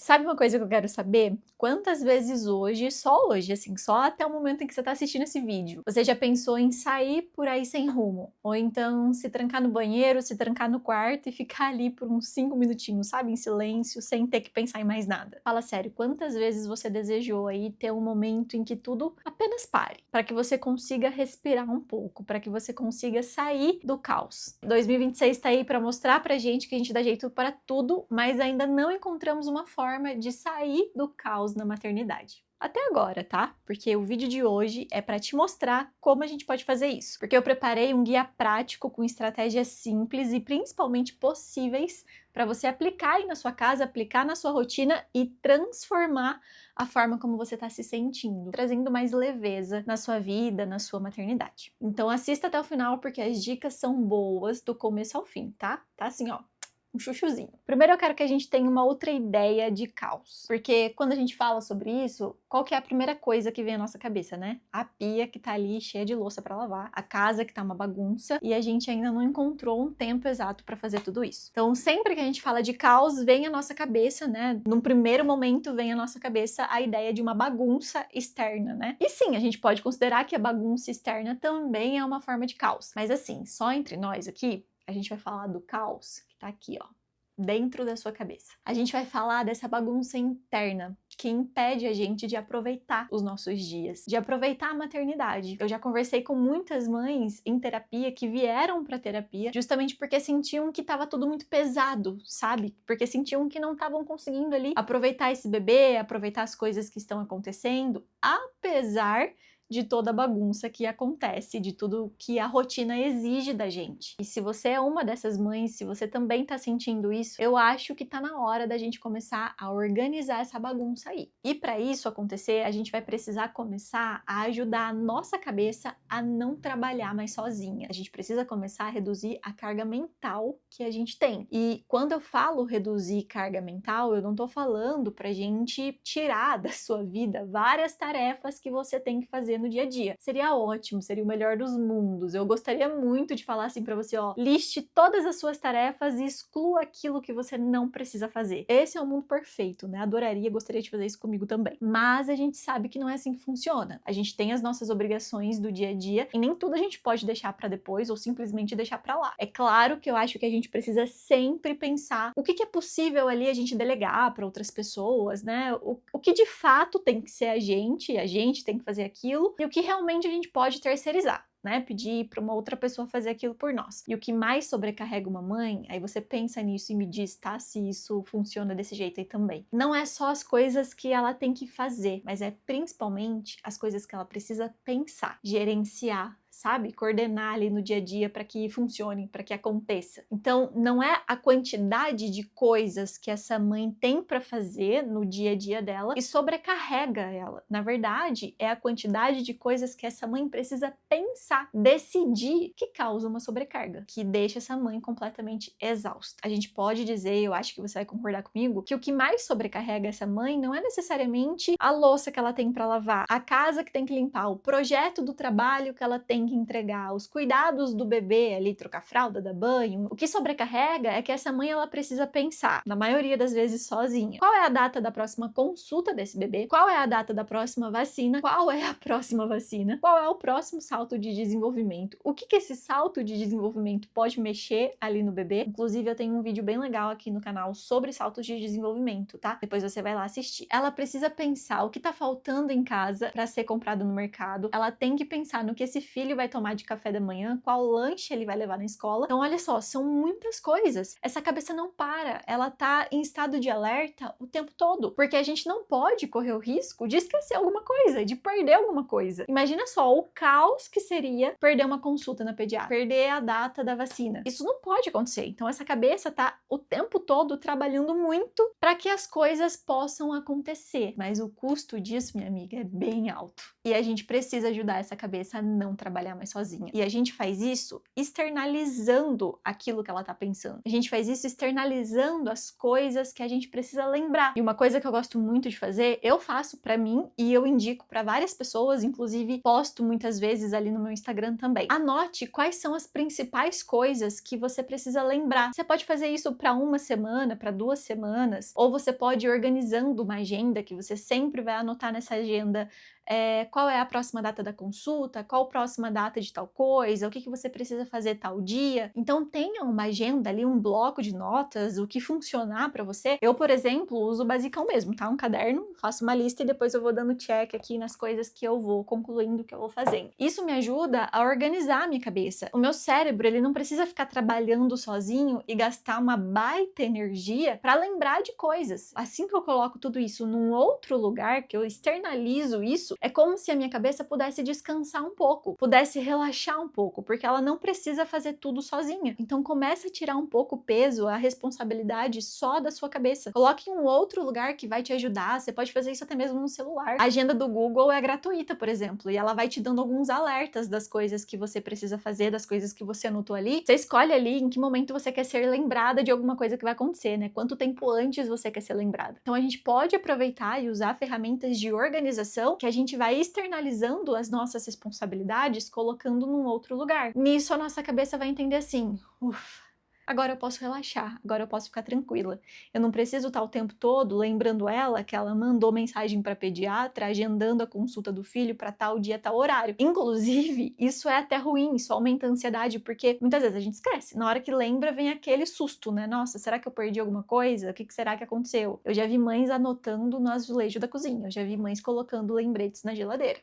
Sabe uma coisa que eu quero saber? Quantas vezes hoje, só hoje, assim, só até o momento em que você tá assistindo esse vídeo, você já pensou em sair por aí sem rumo? Ou então se trancar no banheiro, se trancar no quarto e ficar ali por uns 5 minutinhos, sabe? Em silêncio, sem ter que pensar em mais nada. Fala sério, quantas vezes você desejou aí ter um momento em que tudo apenas pare? Para que você consiga respirar um pouco, para que você consiga sair do caos. 2026 tá aí para mostrar pra gente que a gente dá jeito para tudo, mas ainda não encontramos uma forma de sair do caos na maternidade. Até agora, tá? Porque o vídeo de hoje é para te mostrar como a gente pode fazer isso. Porque eu preparei um guia prático com estratégias simples e principalmente possíveis para você aplicar aí na sua casa, aplicar na sua rotina e transformar a forma como você está se sentindo, trazendo mais leveza na sua vida, na sua maternidade. Então assista até o final porque as dicas são boas do começo ao fim, tá? Tá assim, ó. Um chuchuzinho. Primeiro eu quero que a gente tenha uma outra ideia de caos, porque quando a gente fala sobre isso, qual que é a primeira coisa que vem à nossa cabeça, né? A pia que tá ali cheia de louça para lavar, a casa que tá uma bagunça e a gente ainda não encontrou um tempo exato para fazer tudo isso. Então, sempre que a gente fala de caos, vem à nossa cabeça, né? Num primeiro momento vem à nossa cabeça a ideia de uma bagunça externa, né? E sim, a gente pode considerar que a bagunça externa também é uma forma de caos, mas assim, só entre nós aqui, a gente vai falar do caos que tá aqui, ó, dentro da sua cabeça. A gente vai falar dessa bagunça interna que impede a gente de aproveitar os nossos dias, de aproveitar a maternidade. Eu já conversei com muitas mães em terapia que vieram para terapia justamente porque sentiam que estava tudo muito pesado, sabe? Porque sentiam que não estavam conseguindo ali aproveitar esse bebê, aproveitar as coisas que estão acontecendo, apesar de toda a bagunça que acontece, de tudo que a rotina exige da gente. E se você é uma dessas mães, se você também tá sentindo isso, eu acho que tá na hora da gente começar a organizar essa bagunça aí. E para isso acontecer, a gente vai precisar começar a ajudar a nossa cabeça a não trabalhar mais sozinha. A gente precisa começar a reduzir a carga mental que a gente tem. E quando eu falo reduzir carga mental, eu não tô falando pra gente tirar da sua vida várias tarefas que você tem que fazer no dia a dia. Seria ótimo, seria o melhor dos mundos. Eu gostaria muito de falar assim pra você, ó, liste todas as suas tarefas e exclua aquilo que você não precisa fazer. Esse é o mundo perfeito, né? Adoraria, gostaria de fazer isso comigo também. Mas a gente sabe que não é assim que funciona. A gente tem as nossas obrigações do dia a dia e nem tudo a gente pode deixar pra depois ou simplesmente deixar pra lá. É claro que eu acho que a gente precisa sempre pensar o que é possível ali a gente delegar pra outras pessoas, né? O que de fato tem que ser a gente tem que fazer aquilo, e o que realmente a gente pode terceirizar, né? Pedir para uma outra pessoa fazer aquilo por nós. E o que mais sobrecarrega uma mãe, aí você pensa nisso e me diz, tá? Se isso funciona desse jeito aí também. Não é só as coisas que ela tem que fazer, mas é principalmente as coisas que ela precisa pensar, gerenciar, sabe? Coordenar ali no dia a dia para que funcione, para que aconteça. Então, não é a quantidade de coisas que essa mãe tem para fazer no dia a dia dela que sobrecarrega ela. Na verdade, é a quantidade de coisas que essa mãe precisa pensar, decidir, que causa uma sobrecarga, que deixa essa mãe completamente exausta. A gente pode dizer, eu acho que você vai concordar comigo, que o que mais sobrecarrega essa mãe não é necessariamente a louça que ela tem para lavar, a casa que tem que limpar, o projeto do trabalho que ela tem que entregar, os cuidados do bebê ali, trocar fralda, dar banho. O que sobrecarrega é que essa mãe ela precisa pensar, na maioria das vezes sozinha. Qual é a data da próxima consulta desse bebê? Qual é a data da próxima vacina? Qual é a próxima vacina? Qual é o próximo salto de desenvolvimento? O que esse salto de desenvolvimento pode mexer ali no bebê? Inclusive eu tenho um vídeo bem legal aqui no canal sobre saltos de desenvolvimento, tá? Depois você vai lá assistir. Ela precisa pensar o que tá faltando em casa para ser comprado no mercado. Ela tem que pensar no que esse filho vai tomar de café da manhã, qual lanche ele vai levar na escola. Então, olha só, são muitas coisas. Essa cabeça não para, ela tá em estado de alerta o tempo todo, porque a gente não pode correr o risco de esquecer alguma coisa, de perder alguma coisa. Imagina só o caos que seria perder uma consulta na pediatra, perder a data da vacina. Isso não pode acontecer. Então, essa cabeça tá o tempo todo trabalhando muito para que as coisas possam acontecer. Mas o custo disso, minha amiga, é bem alto. E a gente precisa ajudar essa cabeça a não trabalhar trabalhar mais sozinha. E a gente faz isso externalizando aquilo que ela tá pensando. A gente faz isso externalizando as coisas que a gente precisa lembrar. E uma coisa que eu gosto muito de fazer, eu faço pra mim e eu indico pra várias pessoas, inclusive posto muitas vezes ali no meu Instagram também. Anote quais são as principais coisas que você precisa lembrar. Você pode fazer isso pra uma semana, pra 2 semanas, ou você pode ir organizando uma agenda que você sempre vai anotar nessa agenda qual é a próxima data da consulta, qual a próxima data de tal coisa, o que você precisa fazer tal dia. Então tenha uma agenda ali, um bloco de notas, o que funcionar para você. Eu, por exemplo, uso o basicão mesmo, tá? Um caderno, faço uma lista e depois eu vou dando check aqui nas coisas que eu vou concluindo, que eu vou fazendo. Isso me ajuda a organizar a minha cabeça. O meu cérebro, ele não precisa ficar trabalhando sozinho e gastar uma baita energia para lembrar de coisas. Assim que eu coloco tudo isso num outro lugar, que eu externalizo isso, é como se a minha cabeça pudesse descansar um pouco, pudesse relaxar um pouco, porque ela não precisa fazer tudo sozinha. Então começa a tirar um pouco o peso, a responsabilidade só da sua cabeça. Coloque em um outro lugar que vai te ajudar. Você pode fazer isso até mesmo no celular. A agenda do Google é gratuita, por exemplo, e ela vai te dando alguns alertas das coisas que você precisa fazer, das coisas que você anotou ali. Você escolhe ali em que momento você quer ser lembrada de alguma coisa que vai acontecer, né? Quanto tempo antes você quer ser lembrada. Então a gente pode aproveitar e usar ferramentas de organização que a gente vai externalizando as nossas responsabilidades, colocando num outro lugar. Nisso a nossa cabeça vai entender assim, ufa, agora eu posso relaxar, agora eu posso ficar tranquila. Eu não preciso estar o tempo todo lembrando ela que ela mandou mensagem para pediatra, agendando a consulta do filho para tal dia, tal horário. Inclusive, isso é até ruim, isso aumenta a ansiedade, porque muitas vezes a gente esquece. Na hora que lembra, vem aquele susto, né? Nossa, será que eu perdi alguma coisa? O que será que aconteceu? Eu já vi mães anotando no azulejo da cozinha, eu já vi mães colocando lembretes na geladeira.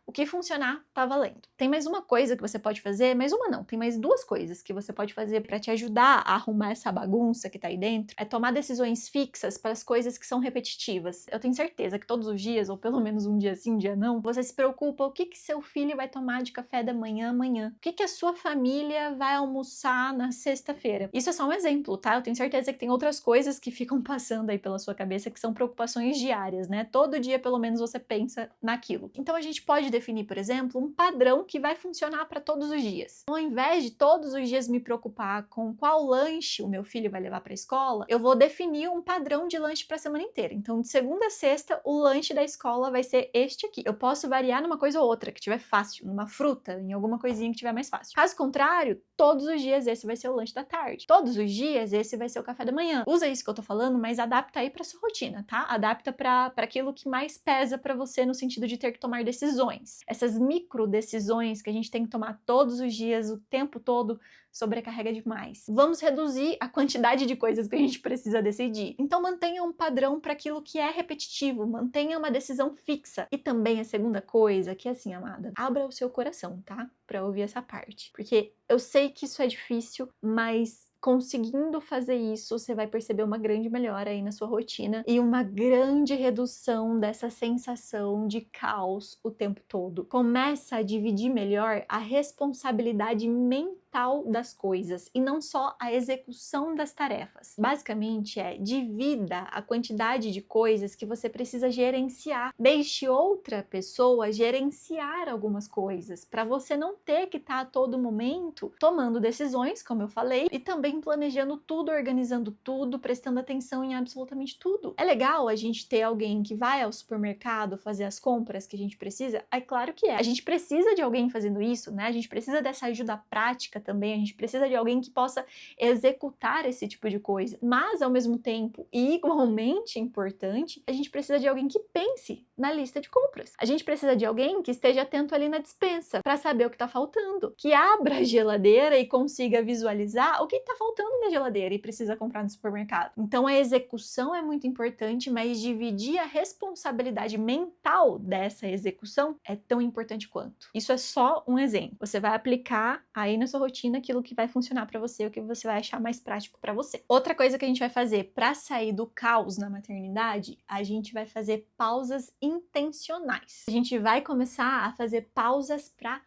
O que funcionar, tá valendo. Tem mais uma coisa que você pode fazer, mais uma não, tem mais 2 coisas que você pode fazer para te ajudar a arrumar essa bagunça que tá aí dentro. É tomar decisões fixas para as coisas que são repetitivas. Eu tenho certeza que todos os dias, ou pelo menos um dia sim, um dia não, você se preocupa o que seu filho vai tomar de café da manhã amanhã. O que a sua família vai almoçar na sexta-feira. Isso é só um exemplo, tá? Eu tenho certeza que tem outras coisas que ficam passando aí pela sua cabeça que são preocupações diárias, né? Todo dia, pelo menos, você pensa naquilo. Então a gente pode definir, por exemplo, um padrão que vai funcionar para todos os dias. Então, ao invés de todos os dias me preocupar com qual lanche o meu filho vai levar para a escola, eu vou definir um padrão de lanche para a semana inteira. Então, de segunda a sexta, o lanche da escola vai ser este aqui. Eu posso variar numa coisa ou outra, que tiver fácil, numa fruta, em alguma coisinha que tiver mais fácil. Caso contrário, todos os dias esse vai ser o lanche da tarde. Todos os dias esse vai ser o café da manhã. Usa isso que eu tô falando, mas adapta aí para sua rotina, tá? Adapta para aquilo que mais pesa para você no sentido de ter que tomar decisões. Essas micro decisões que a gente tem que tomar todos os dias, o tempo todo, sobrecarrega demais. Vamos reduzir a quantidade de coisas que a gente precisa decidir. Então mantenha um padrão para aquilo que é repetitivo, mantenha uma decisão fixa. E também a segunda coisa, que é assim, amada, abra o seu coração, tá? Para ouvir essa parte. Porque eu sei que isso é difícil, mas conseguindo fazer isso, você vai perceber uma grande melhora aí na sua rotina e uma grande redução dessa sensação de caos o tempo todo. Começa a dividir melhor a responsabilidade mental das coisas e não só a execução das tarefas. Basicamente divida a quantidade de coisas que você precisa gerenciar. Deixe outra pessoa gerenciar algumas coisas para você não ter que estar a todo momento tomando decisões, como eu falei, e também planejando tudo, organizando tudo, prestando atenção em absolutamente tudo. É legal a gente ter alguém que vai ao supermercado fazer as compras que a gente precisa? É claro que é. A gente precisa de alguém fazendo isso, né? A gente precisa dessa ajuda prática também, a gente precisa de alguém que possa executar esse tipo de coisa. Mas, ao mesmo tempo, e igualmente importante, a gente precisa de alguém que pense na lista de compras. A gente precisa de alguém que esteja atento ali na despensa para saber o que tá faltando, que abra a geladeira e consiga visualizar o que tá faltando na geladeira e precisa comprar no supermercado. Então a execução é muito importante, mas dividir a responsabilidade mental dessa execução é tão importante quanto. Isso é só um exemplo. Você vai aplicar aí na sua rotina aquilo que vai funcionar para você, o que você vai achar mais prático para você. Outra coisa que a gente vai fazer para sair do caos na maternidade, a gente vai fazer pausas intencionais. A gente vai começar a fazer pausas para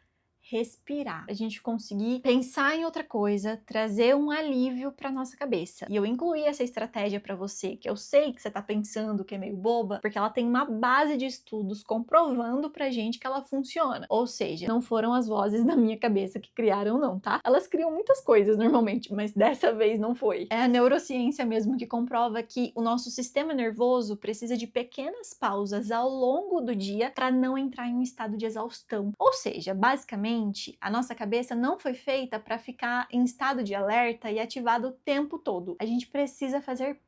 respirar, pra gente conseguir pensar em outra coisa, trazer um alívio pra nossa cabeça. E eu incluí essa estratégia pra você, que eu sei que você tá pensando que é meio boba, porque ela tem uma base de estudos comprovando pra gente que ela funciona. Ou seja, não foram as vozes da minha cabeça que criaram não, tá? Elas criam muitas coisas normalmente, mas dessa vez não foi. É a neurociência mesmo que comprova que o nosso sistema nervoso precisa de pequenas pausas ao longo do dia para não entrar em um estado de exaustão. Ou seja, basicamente, a nossa cabeça não foi feita para ficar em estado de alerta e ativado o tempo todo. A gente precisa fazer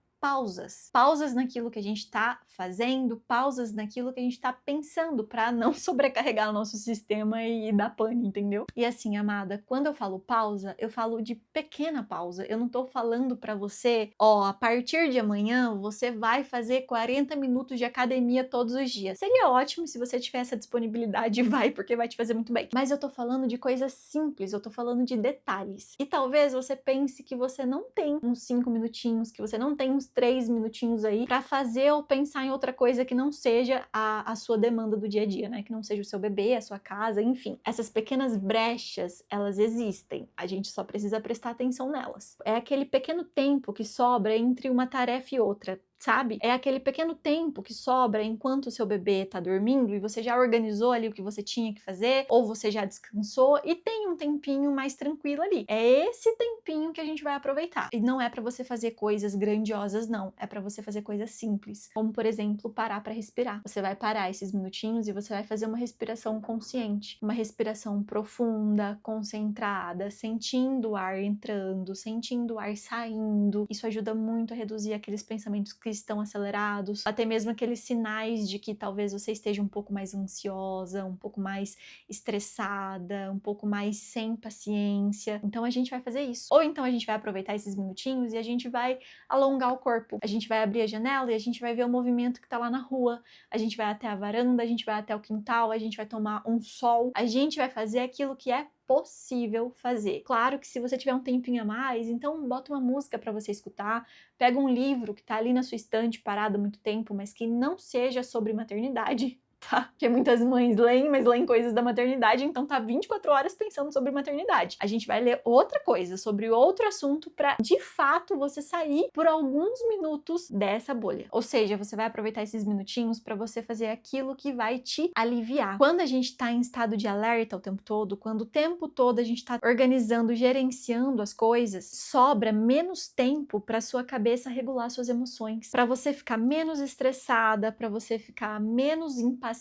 pausas naquilo que a gente está fazendo, pausas naquilo que a gente está pensando para não sobrecarregar o nosso sistema e dar pane, entendeu? E assim, amada, quando eu falo pausa, eu falo de pequena pausa. Eu não tô falando para você, ó, a partir de amanhã você vai fazer 40 minutos de academia todos os dias. Seria ótimo se você tiver essa disponibilidade, vai, porque vai te fazer muito bem. Mas eu tô falando de coisas simples, eu tô falando de detalhes. E talvez você pense que você não tem uns 5 minutinhos, que você não tem uns 3 minutinhos aí pra fazer ou pensar em outra coisa que não seja a sua demanda do dia a dia, né? Que não seja o seu bebê, a sua casa, enfim. Essas pequenas brechas, elas existem. A gente só precisa prestar atenção nelas. É aquele pequeno tempo que sobra entre uma tarefa e outra. Sabe? É aquele pequeno tempo que sobra enquanto o seu bebê tá dormindo e você já organizou ali o que você tinha que fazer, ou você já descansou e tem um tempinho mais tranquilo ali. É esse tempinho que a gente vai aproveitar. E não é para você fazer coisas grandiosas, não. É para você fazer coisas simples, como por exemplo, parar para respirar. Você vai parar esses minutinhos e você vai fazer uma respiração consciente, uma respiração profunda, concentrada, sentindo o ar entrando, sentindo o ar saindo. Isso ajuda muito a reduzir aqueles pensamentos que estão acelerados, até mesmo aqueles sinais de que talvez você esteja um pouco mais ansiosa, um pouco mais estressada, um pouco mais sem paciência. Então a gente vai fazer isso. Ou então a gente vai aproveitar esses minutinhos e a gente vai alongar o corpo. A gente vai abrir a janela e a gente vai ver o movimento que tá lá na rua. A gente vai até a varanda, a gente vai até o quintal, a gente vai tomar um sol. A gente vai fazer aquilo que é possível fazer. Claro que se você tiver um tempinho a mais, então bota uma música para você escutar, pega um livro que tá ali na sua estante parado há muito tempo, mas que não seja sobre maternidade. Tá? Porque muitas mães leem, mas leem coisas da maternidade, então tá 24 horas pensando sobre maternidade. A gente vai ler outra coisa, sobre outro assunto, pra de fato você sair por alguns minutos dessa bolha. Ou seja, você vai aproveitar esses minutinhos pra você fazer aquilo que vai te aliviar. Quando a gente tá em estado de alerta o tempo todo, quando o tempo todo a gente tá organizando, gerenciando as coisas, sobra menos tempo pra sua cabeça regular suas emoções, pra você ficar menos estressada, pra você ficar menos impaciente,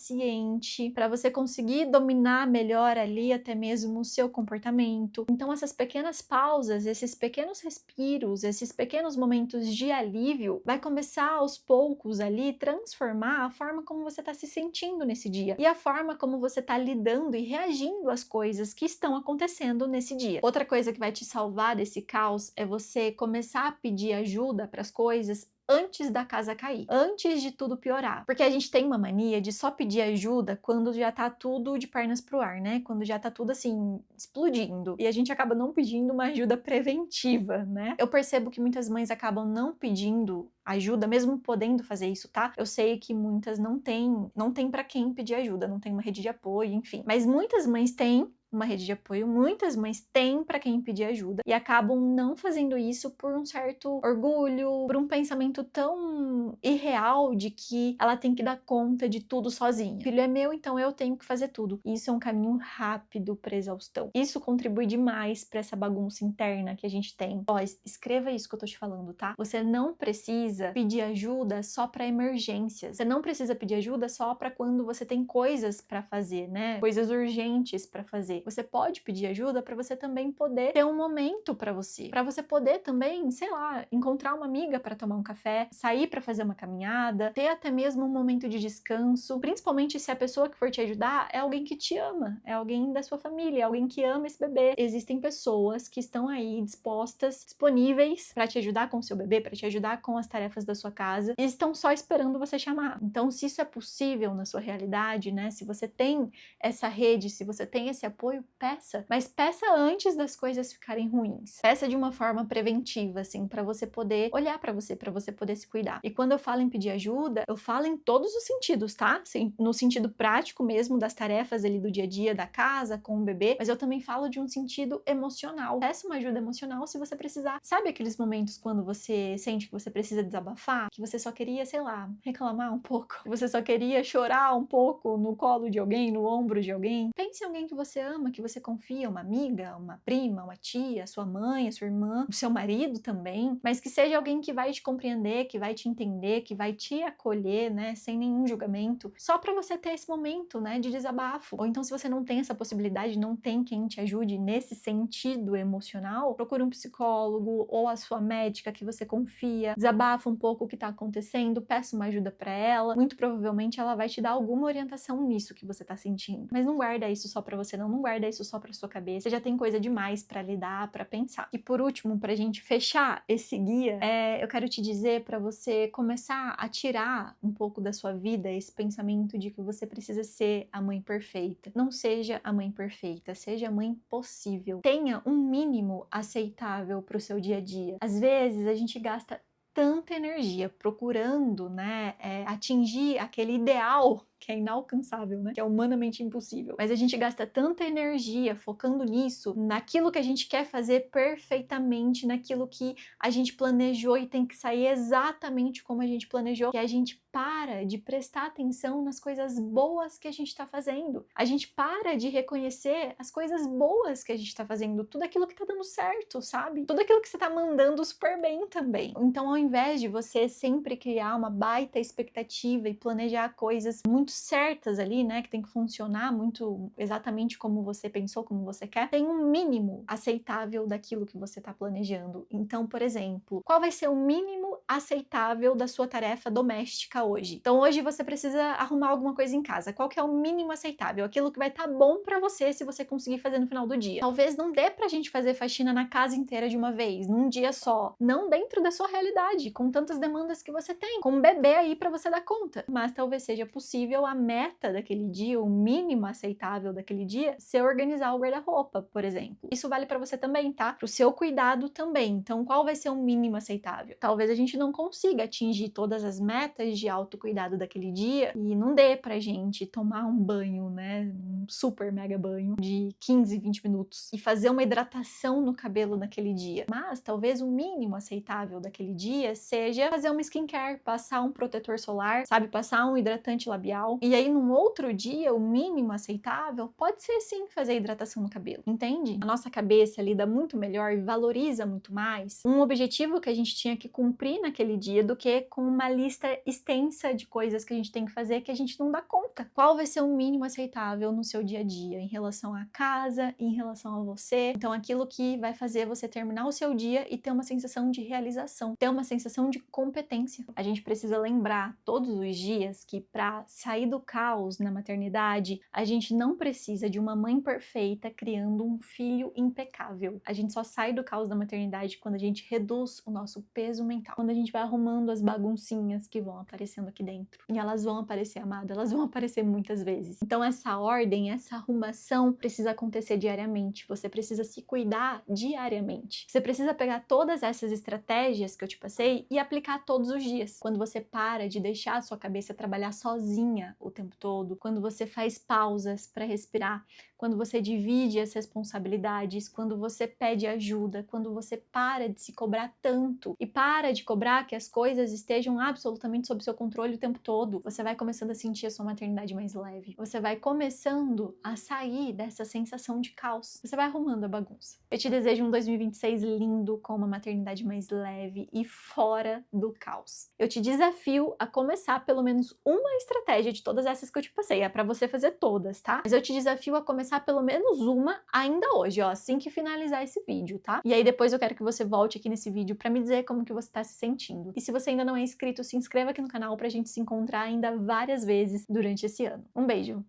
para você conseguir dominar melhor ali até mesmo o seu comportamento. Então essas pequenas pausas, esses pequenos respiros, esses pequenos momentos de alívio vai começar aos poucos ali transformar a forma como você está se sentindo nesse dia e a forma como você está lidando e reagindo às coisas que estão acontecendo nesse dia. Outra coisa que vai te salvar desse caos é você começar a pedir ajuda para as coisas antes da casa cair, antes de tudo piorar. Porque a gente tem uma mania de só pedir ajuda quando já tá tudo de pernas pro ar, né? Quando já tá tudo assim, explodindo. E a gente acaba não pedindo uma ajuda preventiva, né? Eu percebo que muitas mães acabam não pedindo ajuda, mesmo podendo fazer isso, tá? Eu sei que muitas não tem para quem pedir ajuda, não tem uma rede de apoio, enfim. Mas muitas mães têm uma rede de apoio, muitas mães têm para quem pedir ajuda e acabam não fazendo isso por um certo orgulho, por um pensamento tão irreal de que ela tem que dar conta de tudo sozinha. O filho é meu, então eu tenho que fazer tudo. Isso é um caminho rápido para exaustão. Isso contribui demais para essa bagunça interna que a gente tem. Ó, escreva isso que eu tô te falando, tá? Você não precisa pedir ajuda só para emergências. Você não precisa pedir ajuda só para quando você tem coisas para fazer, né? Coisas urgentes para fazer. Você pode pedir ajuda para você também poder ter um momento para você poder também, sei lá, encontrar uma amiga para tomar um café, sair para fazer uma caminhada, ter até mesmo um momento de descanso, principalmente se a pessoa que for te ajudar é alguém que te ama, é alguém da sua família, é alguém que ama esse bebê. Existem pessoas que estão aí dispostas, disponíveis para te ajudar com o seu bebê, para te ajudar com as tarefas tarefas da sua casa e estão só esperando você chamar. Então, se isso é possível na sua realidade, né? Se você tem essa rede, se você tem esse apoio, peça. Mas peça antes das coisas ficarem ruins. Peça de uma forma preventiva, assim, para você poder olhar para você poder se cuidar. E quando eu falo em pedir ajuda, eu falo em todos os sentidos, tá? No sentido prático mesmo das tarefas ali do dia a dia da casa com o bebê, mas eu também falo de um sentido emocional. Peça uma ajuda emocional se você precisar. Sabe aqueles momentos quando você sente que você precisa desabafar, que você só queria, sei lá, reclamar um pouco, que você só queria chorar um pouco no colo de alguém, no ombro de alguém? Pense em alguém que você ama, que você confia, uma amiga, uma prima, uma tia, sua mãe, a sua irmã, o seu marido também, mas que seja alguém que vai te compreender, que vai te entender, que vai te acolher, né, sem nenhum julgamento, só para você ter esse momento, né, de desabafo. Ou então, se você não tem essa possibilidade, não tem quem te ajude nesse sentido emocional, procure um psicólogo ou a sua médica que você confia, desabafa um pouco o que tá acontecendo, peça uma ajuda para ela. Muito provavelmente ela vai te dar alguma orientação nisso que você tá sentindo. Mas não guarda isso só para você, não guarda isso só para sua cabeça. Você já tem coisa demais para lidar, para pensar. E por último, pra gente fechar esse guia, eu quero te dizer para você começar a tirar um pouco da sua vida esse pensamento de que você precisa ser a mãe perfeita. Não seja a mãe perfeita, seja a mãe possível. Tenha um mínimo aceitável para o seu dia a dia. Às vezes a gente gasta tanta energia procurando, né, atingir aquele ideal que é inalcançável, né? Que é humanamente impossível. Mas a gente gasta tanta energia focando nisso, naquilo que a gente quer fazer perfeitamente, naquilo que a gente planejou e tem que sair exatamente como a gente planejou, que a gente para de prestar atenção nas coisas boas que a gente tá fazendo. A gente para de reconhecer as coisas boas que a gente tá fazendo, tudo aquilo que tá dando certo, sabe? Tudo aquilo que você tá mandando super bem também. Então, ao invés de você sempre criar uma baita expectativa e planejar coisas muito certas ali, né, que tem que funcionar muito exatamente como você pensou, como você quer, tem um mínimo aceitável daquilo que você tá planejando. Então, por exemplo, qual vai ser o mínimo aceitável da sua tarefa doméstica hoje? Então, hoje você precisa arrumar alguma coisa em casa. Qual que é o mínimo aceitável? Aquilo que vai estar bom pra você se você conseguir fazer no final do dia. Talvez não dê pra gente fazer faxina na casa inteira de uma vez, num dia só. Não dentro da sua realidade, com tantas demandas que você tem, com um bebê aí pra você dar conta. Mas talvez seja possível a meta daquele dia, o mínimo aceitável daquele dia, ser organizar o guarda-roupa, por exemplo. Isso vale pra você também, tá? Pro seu cuidado também. Então, qual vai ser o mínimo aceitável? Talvez a gente não consiga atingir todas as metas de autocuidado daquele dia e não dê pra gente tomar um banho, né? Um super mega banho de 15, 20 minutos e fazer uma hidratação no cabelo naquele dia. Mas talvez o mínimo aceitável daquele dia seja fazer uma skincare, passar um protetor solar, sabe? Passar um hidratante labial. E aí, num outro dia, o mínimo aceitável pode ser sim fazer hidratação no cabelo, entende? A nossa cabeça lida muito melhor e valoriza muito mais um objetivo que a gente tinha que cumprir naquele dia do que com uma lista extensa de coisas que a gente tem que fazer que a gente não dá conta. Qual vai ser o mínimo aceitável no seu dia a dia em relação à casa, em relação a você? Então, aquilo que vai fazer você terminar o seu dia e ter uma sensação de realização, ter uma sensação de competência. A gente precisa lembrar todos os dias que para sair do caos na maternidade, a gente não precisa de uma mãe perfeita criando um filho impecável. A gente só sai do caos da maternidade quando a gente reduz o nosso peso mental, quando a gente vai arrumando as baguncinhas que vão aparecendo aqui dentro. E elas vão aparecer, amado, elas vão aparecer muitas vezes. Então essa ordem, essa arrumação precisa acontecer diariamente. Você precisa se cuidar diariamente. Você precisa pegar todas essas estratégias que eu te passei e aplicar todos os dias. Quando você para de deixar a sua cabeça trabalhar sozinha o tempo todo, quando você faz pausas para respirar, quando você divide as responsabilidades, quando você pede ajuda, quando você para de se cobrar tanto e para de cobrar que as coisas estejam absolutamente sob seu controle o tempo todo, você vai começando a sentir a sua maternidade mais leve. Você vai começando a sair dessa sensação de caos. Você vai arrumando a bagunça. Eu te desejo um 2026 lindo, com uma maternidade mais leve e fora do caos. Eu te desafio a começar pelo menos uma estratégia de todas essas que eu te passei. É pra você fazer todas, tá? Mas eu te desafio a começar pelo menos uma ainda hoje, ó, assim que finalizar esse vídeo, tá? E aí depois eu quero que você volte aqui nesse vídeo pra me dizer como que você tá se sentindo. E se você ainda não é inscrito, se inscreva aqui no canal pra gente se encontrar ainda várias vezes durante esse ano. Um beijo!